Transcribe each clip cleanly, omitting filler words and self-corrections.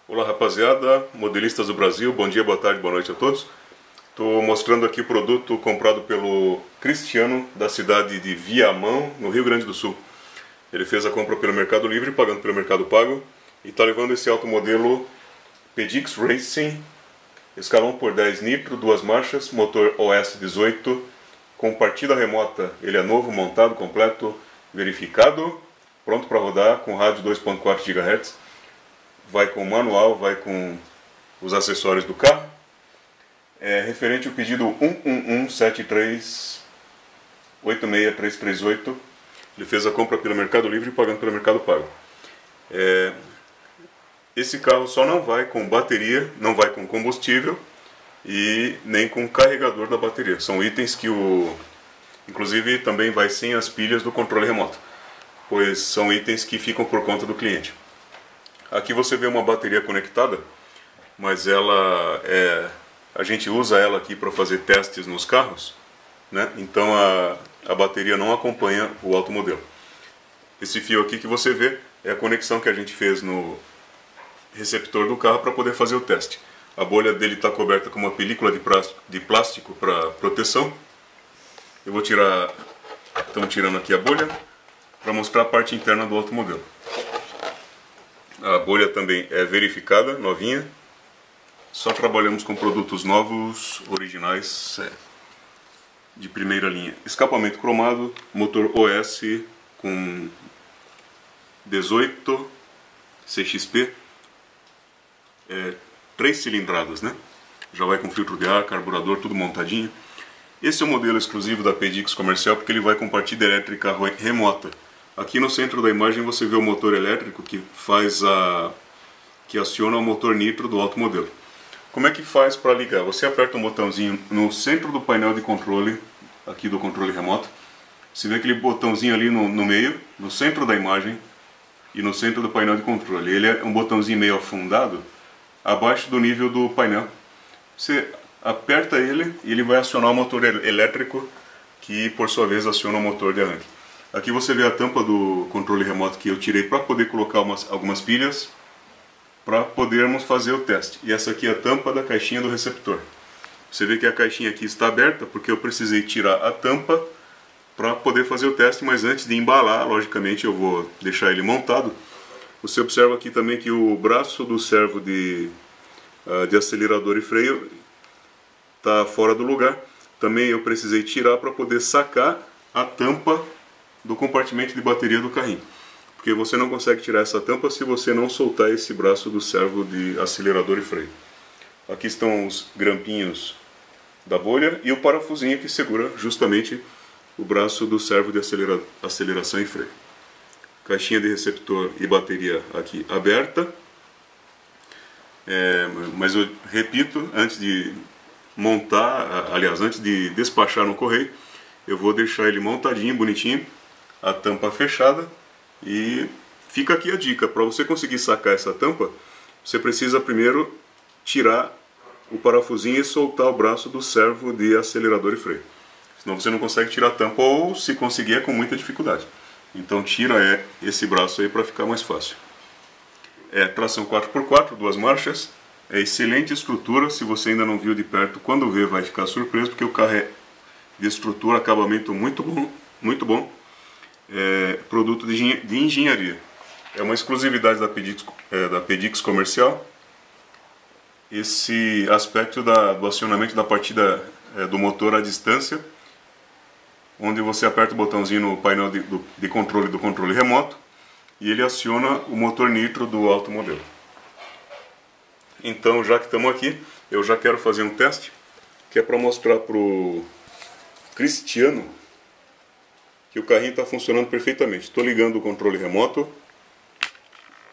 Olá rapaziada, modelistas do Brasil, bom dia, boa tarde, boa noite a todos. Estou mostrando aqui o produto comprado pelo Cristiano da cidade de Viamão, no Rio Grande do Sul. Ele fez a compra pelo Mercado Livre, pagando pelo Mercado Pago, e está levando esse automodelo Pedix Racing, escala 1x10 nitro, 2 marchas, motor OS 18, com partida remota. Ele é novo, montado, completo, verificado, pronto para rodar, com rádio 2.4 GHz. Vai com o manual, vai com os acessórios do carro. É referente ao pedido 11138638. Ele fez a compra pelo Mercado Livre e pagando pelo Mercado Pago. Esse carro só não vai com bateria, não vai com combustível e nem com carregador da bateria. São itens que inclusive também vai sem as pilhas do controle remoto, pois são itens que ficam por conta do cliente. Aqui você vê uma bateria conectada, mas a gente usa ela aqui para fazer testes nos carros, né? Então a bateria não acompanha o automodelo. Esse fio aqui que você vê é a conexão que a gente fez no receptor do carro para poder fazer o teste. A bolha dele está coberta com uma película de plástico para proteção. Eu vou tirar, estamos tirando aqui a bolha para mostrar a parte interna do automodelo. A bolha também é verificada, novinha. Só trabalhamos com produtos novos, originais, de primeira linha. Escapamento cromado, motor OS com 18 CXP, 3 cilindradas, né? Já vai com filtro de ar, carburador, tudo montadinho. Esse é o modelo exclusivo da Pedix comercial porque ele vai com partida elétrica remota. Aqui no centro da imagem você vê o motor elétrico que aciona o motor nitro do automodelo. Como é que faz para ligar? Você aperta um botãozinho no centro do painel de controle, aqui do controle remoto. Você vê aquele botãozinho ali no meio, no centro da imagem e no centro do painel de controle. Ele é um botãozinho meio afundado, abaixo do nível do painel. Você aperta ele e ele vai acionar o motor elétrico, que por sua vez aciona o motor de arranque. Aqui você vê a tampa do controle remoto que eu tirei para poder colocar algumas pilhas para podermos fazer o teste. E essa aqui é a tampa da caixinha do receptor. Você vê que a caixinha aqui está aberta porque eu precisei tirar a tampa para poder fazer o teste, mas antes de embalar, logicamente eu vou deixar ele montado. Você observa aqui também que o braço do servo de acelerador e freio está fora do lugar. Também eu precisei tirar para poder sacar a tampa do compartimento de bateria do carrinho, porque você não consegue tirar essa tampa se você não soltar esse braço do servo de acelerador e freio. Aqui estão os grampinhos da bolha e o parafusinho que segura justamente o braço do servo de aceleração e freio. Caixinha de receptor e bateria aqui aberta, mas eu repito, antes de montar, aliás, antes de despachar no correio, eu vou deixar ele montadinho, bonitinho, a tampa fechada. E fica aqui a dica: para você conseguir sacar essa tampa, você precisa primeiro tirar o parafusinho e soltar o braço do servo de acelerador e freio. Senão você não consegue tirar a tampa, ou se conseguir é com muita dificuldade. Então tira esse braço aí para ficar mais fácil. Tração 4x4, 2 marchas. É excelente estrutura. Se você ainda não viu de perto, quando ver vai ficar surpreso, porque o carro é de estrutura, acabamento muito bom, muito bom. Produto de engenharia. É uma exclusividade da Pedix comercial. Esse aspecto do acionamento da partida do motor à distância, onde você aperta o botãozinho no painel de controle do controle remoto e ele aciona o motor nitro do automodelo. Então, já que estamos aqui, eu já quero fazer um teste que é para mostrar para o Cristiano que o carrinho está funcionando perfeitamente. Estou ligando o controle remoto,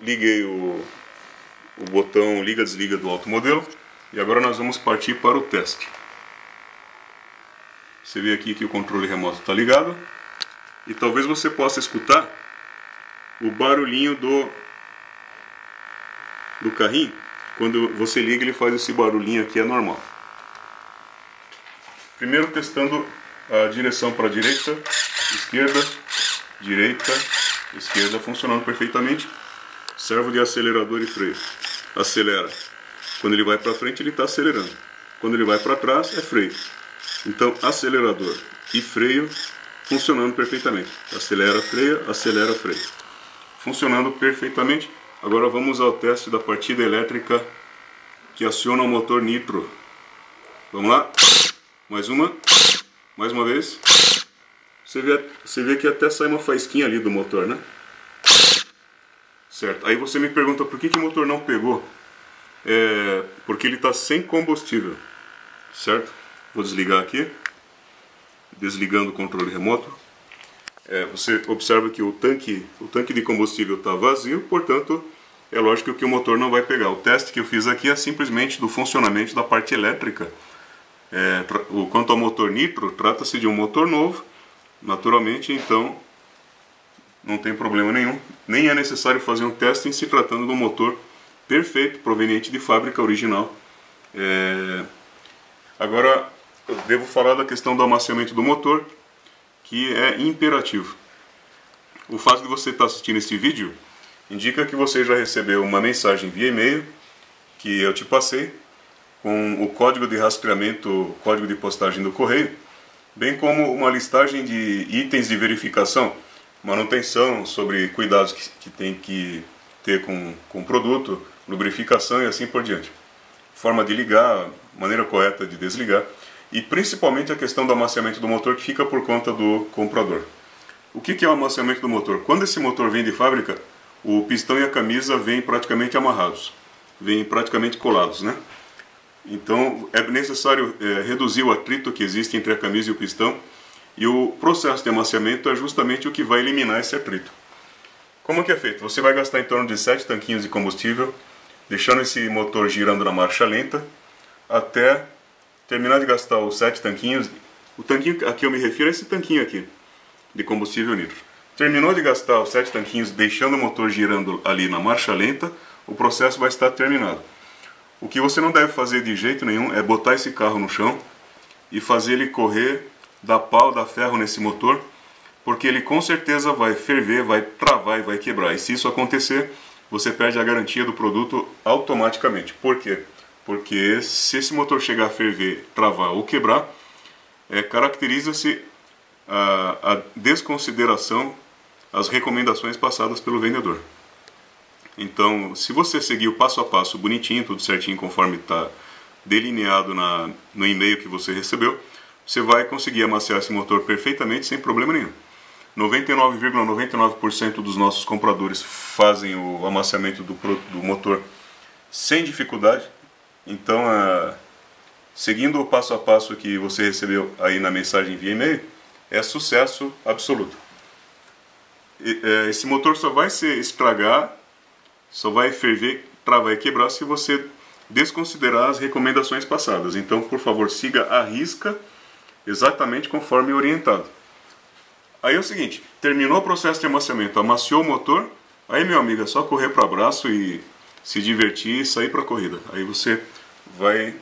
liguei o botão liga-desliga do automodelo e agora nós vamos partir para o teste. Você vê aqui que o controle remoto está ligado e talvez você possa escutar o barulhinho do carrinho. Quando você liga, ele faz esse barulhinho aqui, é normal. Primeiro testando a direção para a direita, esquerda, direita, esquerda, funcionando perfeitamente. Servo de acelerador e freio. acelera. Quando ele vai para frente, ele está acelerando. Quando ele vai para trás, é freio. Então, acelerador e freio funcionando perfeitamente. Acelera, freio. Funcionando perfeitamente. Agora vamos ao teste da partida elétrica que aciona o motor nitro. Vamos lá? Mais uma vez. Você vê que até sai uma faísquinha ali do motor, né? Certo. Aí você me pergunta por que o motor não pegou. Porque ele está sem combustível. Certo? Vou desligar aqui. Desligando o controle remoto. Você observa que o tanque de combustível está vazio, portanto, é lógico que o motor não vai pegar. O teste que eu fiz aqui é simplesmente do funcionamento da parte elétrica. Quanto ao motor nitro, trata-se de um motor novo, naturalmente, então não tem problema nenhum. Nem é necessário fazer um teste em se tratando de um motor perfeito, proveniente de fábrica original. Agora, eu devo falar da questão do amaciamento do motor, que é imperativo. O fato de você estar assistindo este vídeo indica que você já recebeu uma mensagem via e-mail que eu te passei com o código de rastreamento, código de postagem do correio, bem como uma listagem de itens de verificação, manutenção, sobre cuidados que tem que ter com o produto, lubrificação e assim por diante. Forma de ligar, maneira correta de desligar e principalmente a questão do amaciamento do motor, que fica por conta do comprador. O que é o amaciamento do motor? Quando esse motor vem de fábrica, o pistão e a camisa vêm praticamente amarrados, vêm praticamente colados, né? Então é necessário reduzir o atrito que existe entre a camisa e o pistão, e o processo de amaciamento é justamente o que vai eliminar esse atrito. Como que é feito? Você vai gastar em torno de 7 tanquinhos de combustível, deixando esse motor girando na marcha lenta, até terminar de gastar os 7 tanquinhos. O tanquinho a que eu me refiro é esse tanquinho aqui, de combustível nitro. Terminou de gastar os 7 tanquinhos, deixando o motor girando ali na marcha lenta, o processo vai estar terminado. O que você não deve fazer de jeito nenhum é botar esse carro no chão e fazer ele correr, dar pau, dar ferro nesse motor, porque ele com certeza vai ferver, vai travar e vai quebrar. E se isso acontecer, você perde a garantia do produto automaticamente. Por quê? Porque se esse motor chegar a ferver, travar ou quebrar, caracteriza-se a desconsideração às recomendações passadas pelo vendedor. Então, se você seguir o passo a passo bonitinho, tudo certinho, conforme está delineado no e-mail que você recebeu, você vai conseguir amaciar esse motor perfeitamente, sem problema nenhum. 99,99% dos nossos compradores fazem o amaciamento do motor sem dificuldade. Então, seguindo o passo a passo que você recebeu aí na mensagem via e-mail, é sucesso absoluto. Esse motor só vai se estragar, só vai ferver, travar e quebrar se você desconsiderar as recomendações passadas. Então, por favor, siga à risca, exatamente conforme orientado. Aí é o seguinte, terminou o processo de amaciamento, amaciou o motor, aí, meu amigo, é só correr para o abraço e se divertir e sair para a corrida. Aí você vai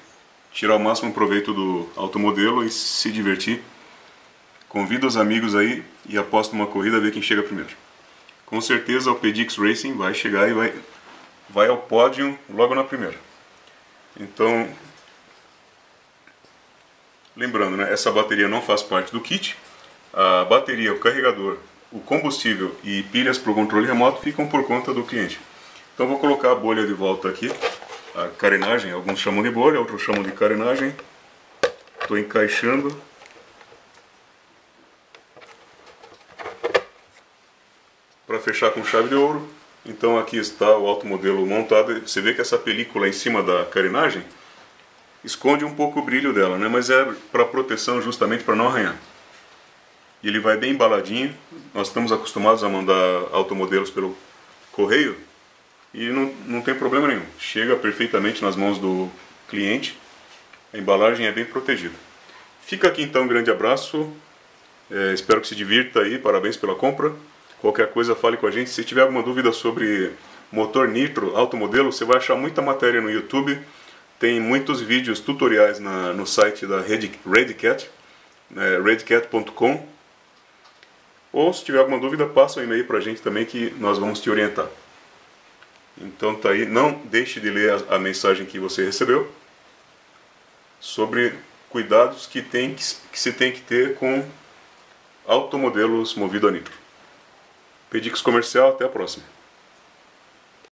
tirar o máximo proveito do automodelo e se divertir. Convida os amigos aí e aposta uma corrida a ver quem chega primeiro. Com certeza o Pedix Racing vai chegar e vai ao pódio logo na primeira. Então, lembrando, né, essa bateria não faz parte do kit. A bateria, o carregador, o combustível e pilhas para o controle remoto ficam por conta do cliente. Então vou colocar a bolha de volta aqui, a carenagem, alguns chamam de bolha, outros chamam de carenagem. Estou encaixando. Para fechar com chave de ouro. Então aqui está o automodelo montado. Você vê que essa película em cima da carenagem esconde um pouco o brilho dela, né? Mas é para proteção, justamente para não arranhar. E ele vai bem embaladinho. Nós estamos acostumados a mandar automodelos pelo correio e não tem problema nenhum. Chega perfeitamente nas mãos do cliente. A embalagem é bem protegida. Fica aqui então um grande abraço. Espero que se divirta aí. Parabéns pela compra. Qualquer coisa, fale com a gente. Se tiver alguma dúvida sobre motor nitro, automodelo, você vai achar muita matéria no YouTube. Tem muitos vídeos tutoriais no site da Redcat, redcat.com. Ou se tiver alguma dúvida, passa um e-mail para a gente também que nós vamos te orientar. Então tá aí, não deixe de ler a mensagem que você recebeu sobre cuidados que se tem que ter com automodelos movidos a nitro. Pedix Comercial, até a próxima.